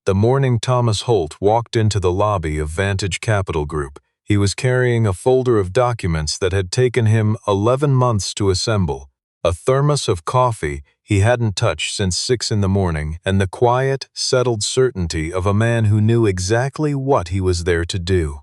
The morning Thomas Holt walked into the lobby of Vantage Capital Group, he was carrying a folder of documents that had taken him 11 months to assemble, a thermos of coffee he hadn't touched since 6 in the morning, and the quiet, settled certainty of a man who knew exactly what he was there to do.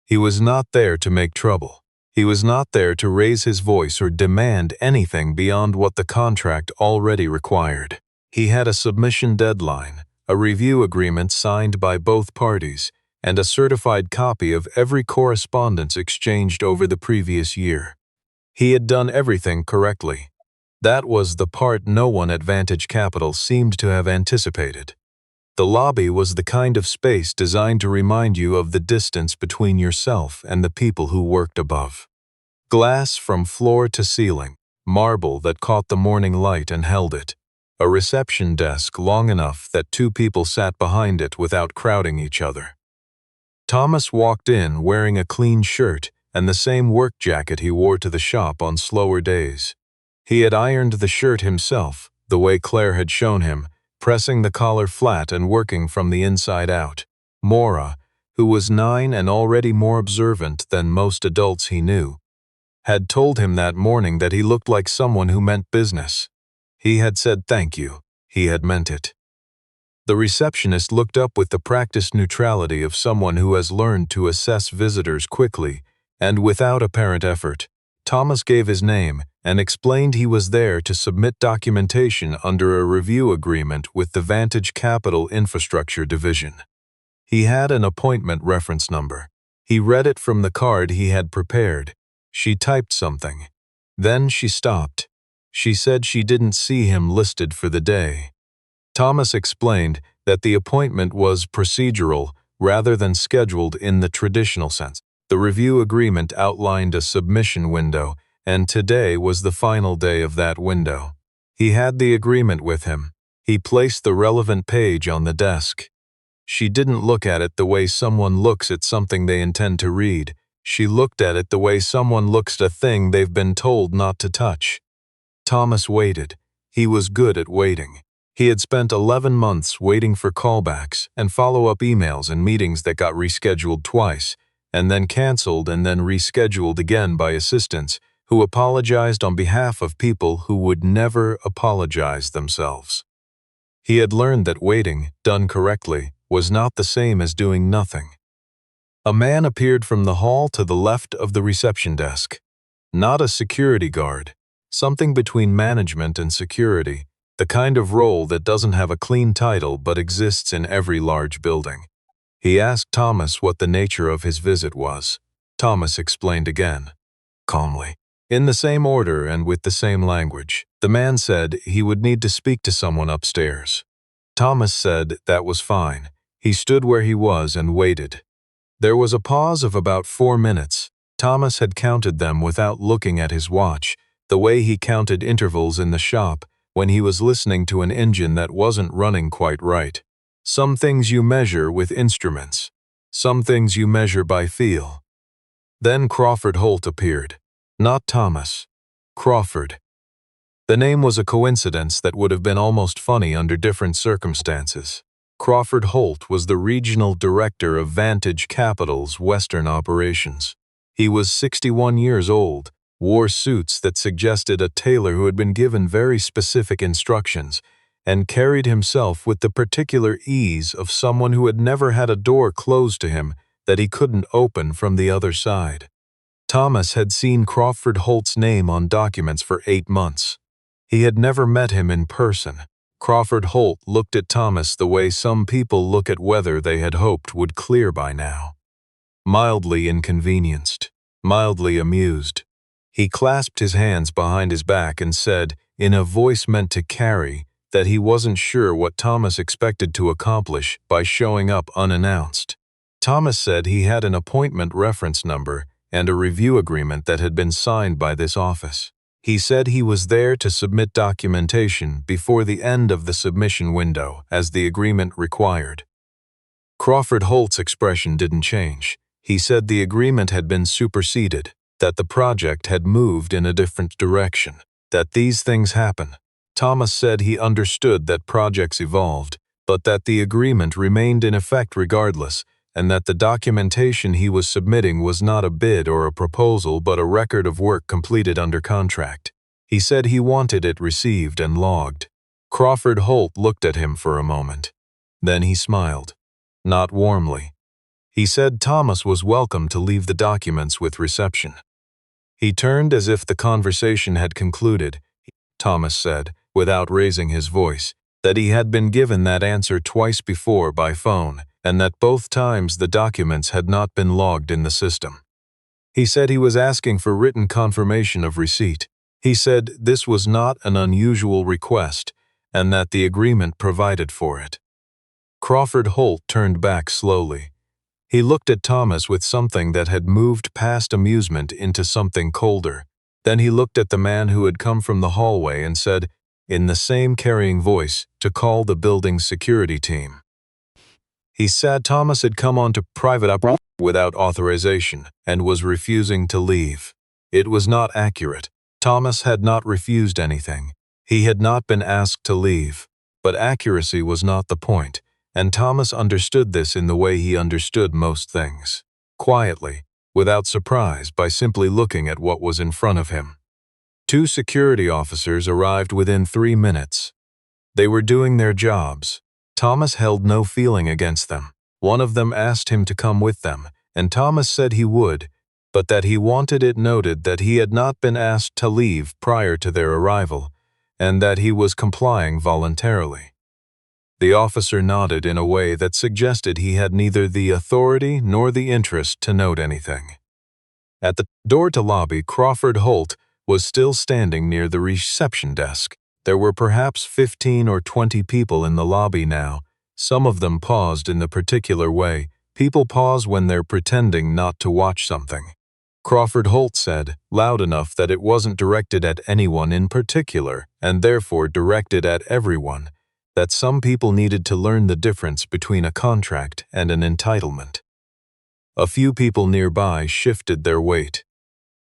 He was not there to make trouble. He was not there to raise his voice or demand anything beyond what the contract already required. He had a submission deadline, a review agreement signed by both parties, and a certified copy of every correspondence exchanged over the previous year. He had done everything correctly. That was the part no one at Vantage Capital seemed to have anticipated. The lobby was the kind of space designed to remind you of the distance between yourself and the people who worked above. Glass from floor to ceiling, marble that caught the morning light and held it, a reception desk long enough that 2 people sat behind it without crowding each other. Thomas walked in wearing a clean shirt and the same work jacket he wore to the shop on slower days. He had ironed the shirt himself, the way Claire had shown him, pressing the collar flat and working from the inside out. Maura, who was 9 and already more observant than most adults he knew, had told him that morning that he looked like someone who meant business. He had said thank you. He had meant it. The receptionist looked up with the practiced neutrality of someone who has learned to assess visitors quickly and without apparent effort. Thomas gave his name and explained he was there to submit documentation under a review agreement with the Vantage Capital Infrastructure Division. He had an appointment reference number. He read it from the card he had prepared. She typed something. Then she stopped. She said she didn't see him listed for the day. Thomas explained that the appointment was procedural rather than scheduled in the traditional sense. The review agreement outlined a submission window, and today was the final day of that window. He had the agreement with him. He placed the relevant page on the desk. She didn't look at it the way someone looks at something they intend to read. She looked at it the way someone looks at a thing they've been told not to touch. Thomas waited. He was good at waiting. He had spent 11 months waiting for callbacks and follow-up emails and meetings that got rescheduled twice, and then canceled and then rescheduled again by assistants who apologized on behalf of people who would never apologize themselves. He had learned that waiting, done correctly, was not the same as doing nothing. A man appeared from the hall to the left of the reception desk. Not a security guard, something between management and security, the kind of role that doesn't have a clean title but exists in every large building. He asked Thomas what the nature of his visit was. Thomas explained again, calmly. In the same order and with the same language, the man said he would need to speak to someone upstairs. Thomas said that was fine. He stood where he was and waited. There was a pause of about 4 minutes. Thomas had counted them without looking at his watch, the way he counted intervals in the shop when he was listening to an engine that wasn't running quite right. Some things you measure with instruments. Some things you measure by feel. Then Crawford Holt appeared. Not Thomas. Crawford. The name was a coincidence that would have been almost funny under different circumstances. Crawford Holt was the regional director of Vantage Capital's Western operations. He was 61 years old, wore suits that suggested a tailor who had been given very specific instructions, and carried himself with the particular ease of someone who had never had a door closed to him that he couldn't open from the other side. Thomas had seen Crawford Holt's name on documents for 8 months. He had never met him in person. Crawford Holt looked at Thomas the way some people look at weather they had hoped would clear by now. Mildly inconvenienced, mildly amused. He clasped his hands behind his back and said, in a voice meant to carry, that he wasn't sure what Thomas expected to accomplish by showing up unannounced. Thomas said he had an appointment reference number and a review agreement that had been signed by this office. He said he was there to submit documentation before the end of the submission window, as the agreement required. Crawford Holt's expression didn't change. He said the agreement had been superseded, that the project had moved in a different direction, that these things happen. Thomas said he understood that projects evolved, but that the agreement remained in effect regardless, and that the documentation he was submitting was not a bid or a proposal but a record of work completed under contract. He said he wanted it received and logged. Crawford Holt looked at him for a moment. Then he smiled. Not warmly. He said Thomas was welcome to leave the documents with reception. He turned as if the conversation had concluded. Thomas said, without raising his voice, that he had been given that answer twice before by phone, and that both times the documents had not been logged in the system. He said he was asking for written confirmation of receipt. He said this was not an unusual request, and that the agreement provided for it. Crawford Holt turned back slowly. He looked at Thomas with something that had moved past amusement into something colder. Then he looked at the man who had come from the hallway and said, in the same carrying voice, to call the building's security team. He said Thomas had come onto private property without authorization and was refusing to leave. It was not accurate. Thomas had not refused anything. He had not been asked to leave. But accuracy was not the point, and Thomas understood this in the way he understood most things. Quietly, without surprise, by simply looking at what was in front of him. 2 security officers arrived within 3 minutes. They were doing their jobs. Thomas held no feeling against them. One of them asked him to come with them, and Thomas said he would, but that he wanted it noted that he had not been asked to leave prior to their arrival, and that he was complying voluntarily. The officer nodded in a way that suggested he had neither the authority nor the interest to note anything. At the door to lobby, Crawford Holt was still standing near the reception desk. There were perhaps 15 or 20 people in the lobby now. Some of them paused in the particular way. People pause when they're pretending not to watch something. Crawford Holt said, loud enough that it wasn't directed at anyone in particular, and therefore directed at everyone, that some people needed to learn the difference between a contract and an entitlement. A few people nearby shifted their weight.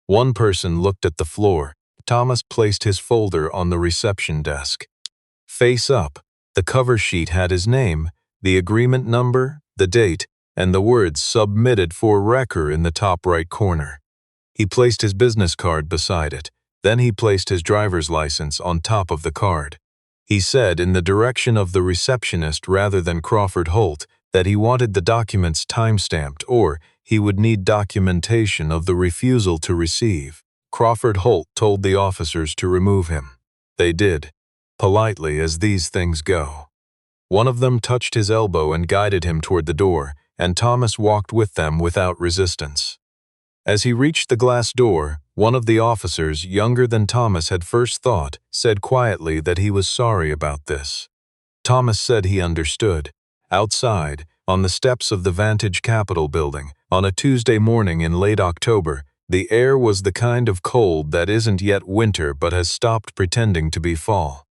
One person looked at the floor. Thomas placed his folder on the reception desk. Face up, the cover sheet had his name, the agreement number, the date, and the words "Submitted for Record" in the top right corner. He placed his business card beside it. Then he placed his driver's license on top of the card. He said in the direction of the receptionist rather than Crawford Holt that he wanted the documents time-stamped, or he would need documentation of the refusal to receive. Crawford Holt told the officers to remove him. They did, politely as these things go. One of them touched his elbow and guided him toward the door, and Thomas walked with them without resistance. As he reached the glass door, one of the officers, younger than Thomas had first thought, said quietly that he was sorry about this. Thomas said he understood. Outside, on the steps of the Vantage Capital building, on a Tuesday morning in late October, the air was the kind of cold that isn't yet winter but has stopped pretending to be fall.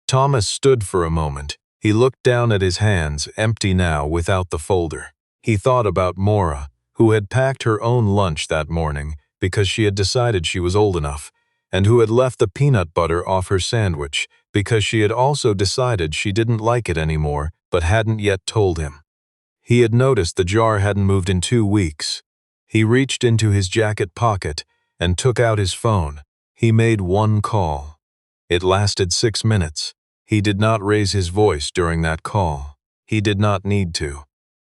Thomas stood for a moment. He looked down at his hands, empty now without the folder. He thought about Maura, who had packed her own lunch that morning because she had decided she was old enough, and who had left the peanut butter off her sandwich because she had also decided she didn't like it anymore but hadn't yet told him. He had noticed the jar hadn't moved in 2 weeks. He reached into his jacket pocket and took out his phone. He made one call. It lasted 6 minutes. He did not raise his voice during that call. He did not need to.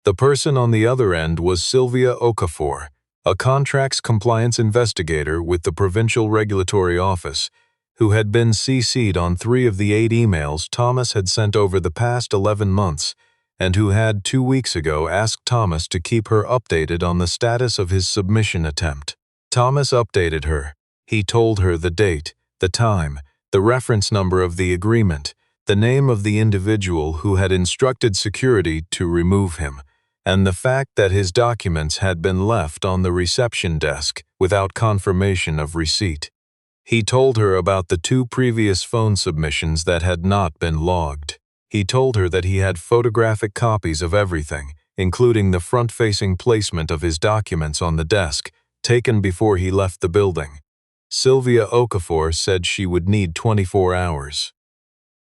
The person on the other end was Sylvia Okafor, a contracts compliance investigator with the Provincial Regulatory Office, who had been CC'd on 3 of the 8 emails Thomas had sent over the past 11 months, and who had 2 weeks ago asked Thomas to keep her updated on the status of his submission attempt. Thomas updated her. He told her the date, the time, the reference number of the agreement, the name of the individual who had instructed security to remove him, and the fact that his documents had been left on the reception desk without confirmation of receipt. He told her about the 2 previous phone submissions that had not been logged. He told her that he had photographic copies of everything, including the front-facing placement of his documents on the desk, taken before he left the building. Sylvia Okafor said she would need 24 hours.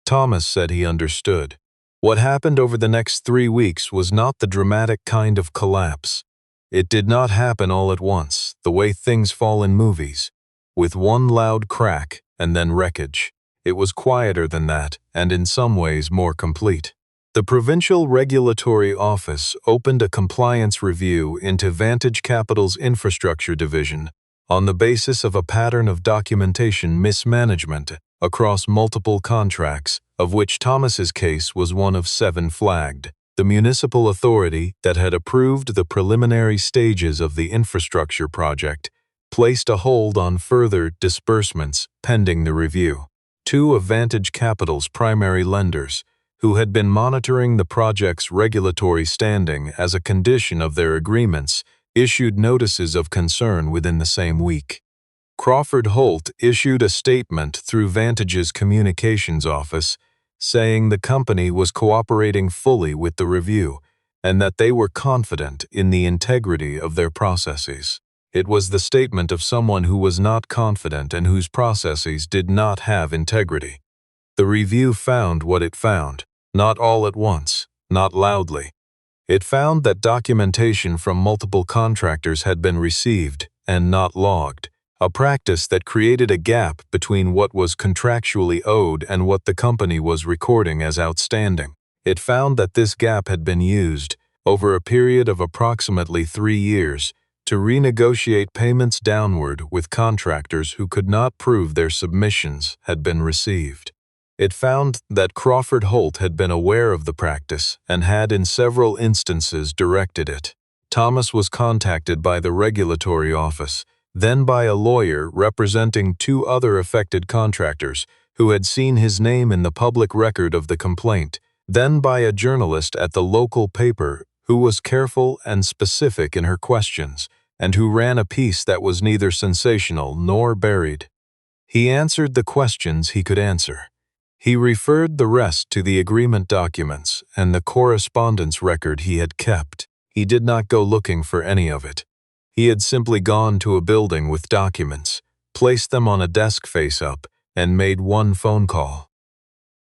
Thomas said he understood. What happened over the next 3 weeks was not the dramatic kind of collapse. It did not happen all at once, the way things fall in movies, with one loud crack and then wreckage. It was quieter than that, and in some ways more complete. The Provincial Regulatory Office opened a compliance review into Vantage Capital's infrastructure division on the basis of a pattern of documentation mismanagement across multiple contracts, of which Thomas's case was one of 7 flagged. The municipal authority that had approved the preliminary stages of the infrastructure project placed a hold on further disbursements pending the review. 2 of Vantage Capital's primary lenders, who had been monitoring the project's regulatory standing as a condition of their agreements, issued notices of concern within the same week. Crawford Holt issued a statement through Vantage's communications office saying the company was cooperating fully with the review and that they were confident in the integrity of their processes. It was the statement of someone who was not confident and whose processes did not have integrity. The review found what it found, not all at once, not loudly. It found that documentation from multiple contractors had been received and not logged, a practice that created a gap between what was contractually owed and what the company was recording as outstanding. It found that this gap had been used, over a period of approximately 3 years, to renegotiate payments downward with contractors who could not prove their submissions had been received. It found that Crawford Holt had been aware of the practice and had in several instances directed it. Thomas was contacted by the regulatory office, then by a lawyer representing 2 other affected contractors who had seen his name in the public record of the complaint, then by a journalist at the local paper who was careful and specific in her questions and who ran a piece that was neither sensational nor buried. He answered the questions he could answer. He referred the rest to the agreement documents and the correspondence record he had kept. He did not go looking for any of it. He had simply gone to a building with documents, placed them on a desk face-up, and made one phone call.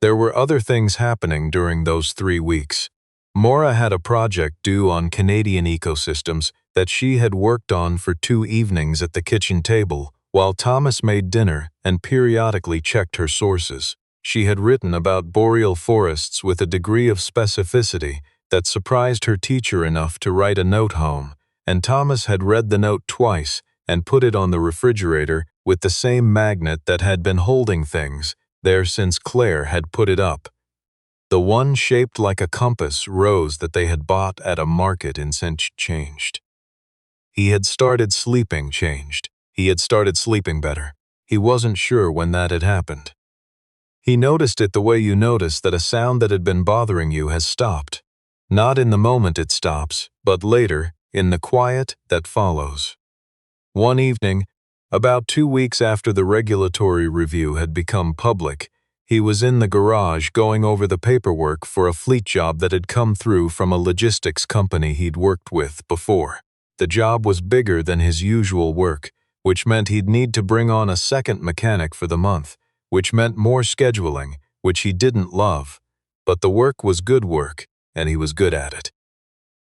There were other things happening during those 3 weeks. Maura had a project due on Canadian ecosystems that she had worked on for 2 evenings at the kitchen table while Thomas made dinner and periodically checked her sources. She had written about boreal forests with a degree of specificity that surprised her teacher enough to write a note home, and Thomas had read the note twice and put it on the refrigerator with the same magnet that had been holding things there since Claire had put it up. The one shaped like a compass rose that they had bought at a market in St. changed. He had started sleeping changed. He had started sleeping better. He wasn't sure when that had happened. He noticed it the way you notice that a sound that had been bothering you has stopped. Not in the moment it stops, but later, in the quiet that follows. One evening, about 2 weeks after the regulatory review had become public, he was in the garage going over the paperwork for a fleet job that had come through from a logistics company he'd worked with before. The job was bigger than his usual work, which meant he'd need to bring on a second mechanic for the month, which meant more scheduling, which he didn't love, but the work was good work, and he was good at it.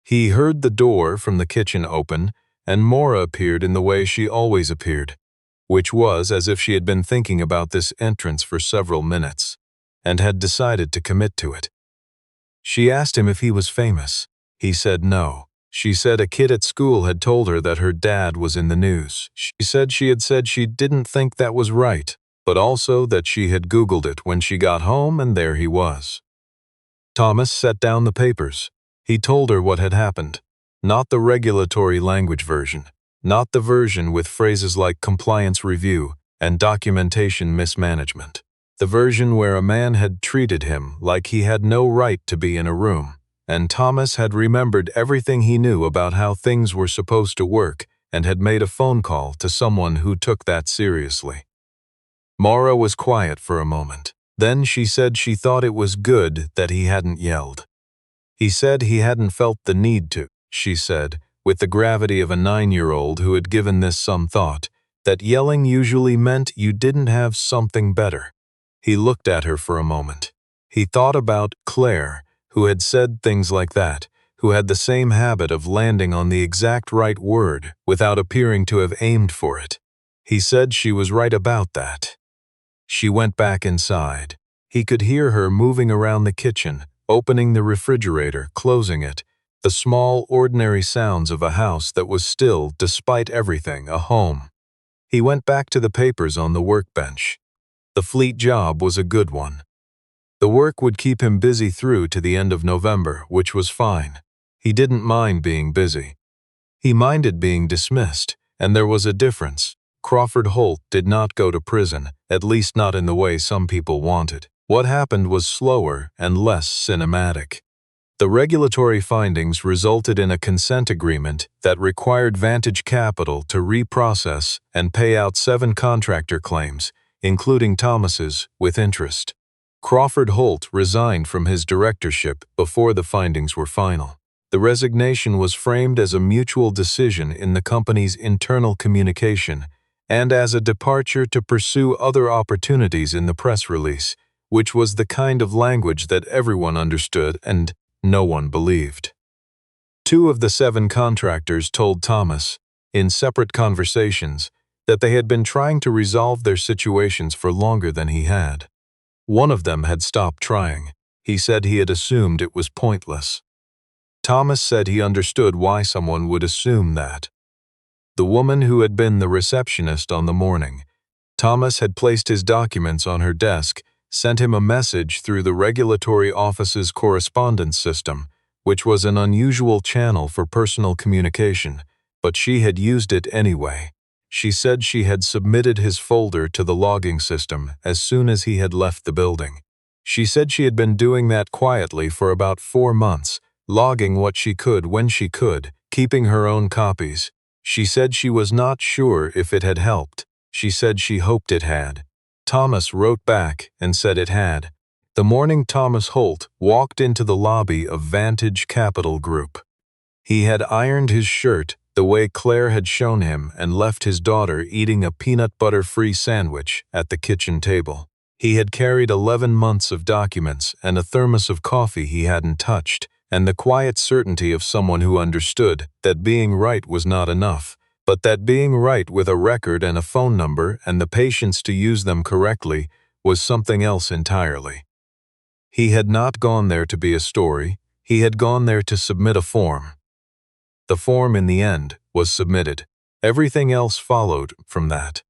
He heard the door from the kitchen open, and Maura appeared in the way she always appeared, which was as if she had been thinking about this entrance for several minutes, and had decided to commit to it. She asked him if he was famous. He said no. She said a kid at school had told her that her dad was in the news. She said she didn't think that was right, but also that she had Googled it when she got home, and there he was. Thomas set down the papers. He told her what had happened. Not the regulatory language version. Not the version with phrases like compliance review and documentation mismanagement. The version where a man had treated him like he had no right to be in a room, and Thomas had remembered everything he knew about how things were supposed to work and had made a phone call to someone who took that seriously. Maura was quiet for a moment. Then she said she thought it was good that he hadn't yelled. He said he hadn't felt the need to, she said, with the gravity of a 9-year-old who had given this some thought, that yelling usually meant you didn't have something better. He looked at her for a moment. He thought about Claire who had said things like that, who had the same habit of landing on the exact right word without appearing to have aimed for it. He said she was right about that. She went back inside. He could hear her moving around the kitchen, opening the refrigerator, closing it, the small, ordinary sounds of a house that was still, despite everything, a home. He went back to the papers on the workbench. The fleet job was a good one. The work would keep him busy through to the end of November, which was fine. He didn't mind being busy. He minded being dismissed, and there was a difference. Crawford Holt did not go to prison, at least not in the way some people wanted. What happened was slower and less cinematic. The regulatory findings resulted in a consent agreement that required Vantage Capital to reprocess and pay out 7 contractor claims, including Thomas's, with interest. Crawford Holt resigned from his directorship before the findings were final. The resignation was framed as a mutual decision in the company's internal communication and as a departure to pursue other opportunities in the press release, which was the kind of language that everyone understood and no one believed. 2 of the 7 contractors told Thomas, in separate conversations, that they had been trying to resolve their situations for longer than he had. One of them had stopped trying. He said he had assumed it was pointless. Thomas said he understood why someone would assume that. The woman who had been the receptionist on the morning, Thomas had placed his documents on her desk, sent him a message through the regulatory office's correspondence system, which was an unusual channel for personal communication, but she had used it anyway. She said she had submitted his folder to the logging system as soon as he had left the building. She said she had been doing that quietly for about 4 months, logging what she could when she could, keeping her own copies. She said she was not sure if it had helped. She said she hoped it had. Thomas wrote back and said it had. The morning Thomas Holt walked into the lobby of Vantage Capital Group. He had ironed his shirt the way Claire had shown him and left his daughter eating a peanut butter-free sandwich at the kitchen table. He had carried 11 months of documents and a thermos of coffee he hadn't touched, and the quiet certainty of someone who understood that being right was not enough, but that being right with a record and a phone number and the patience to use them correctly was something else entirely. He had not gone there to be a story. He had gone there to submit a form. The form, in the end, was submitted. Everything else followed from that.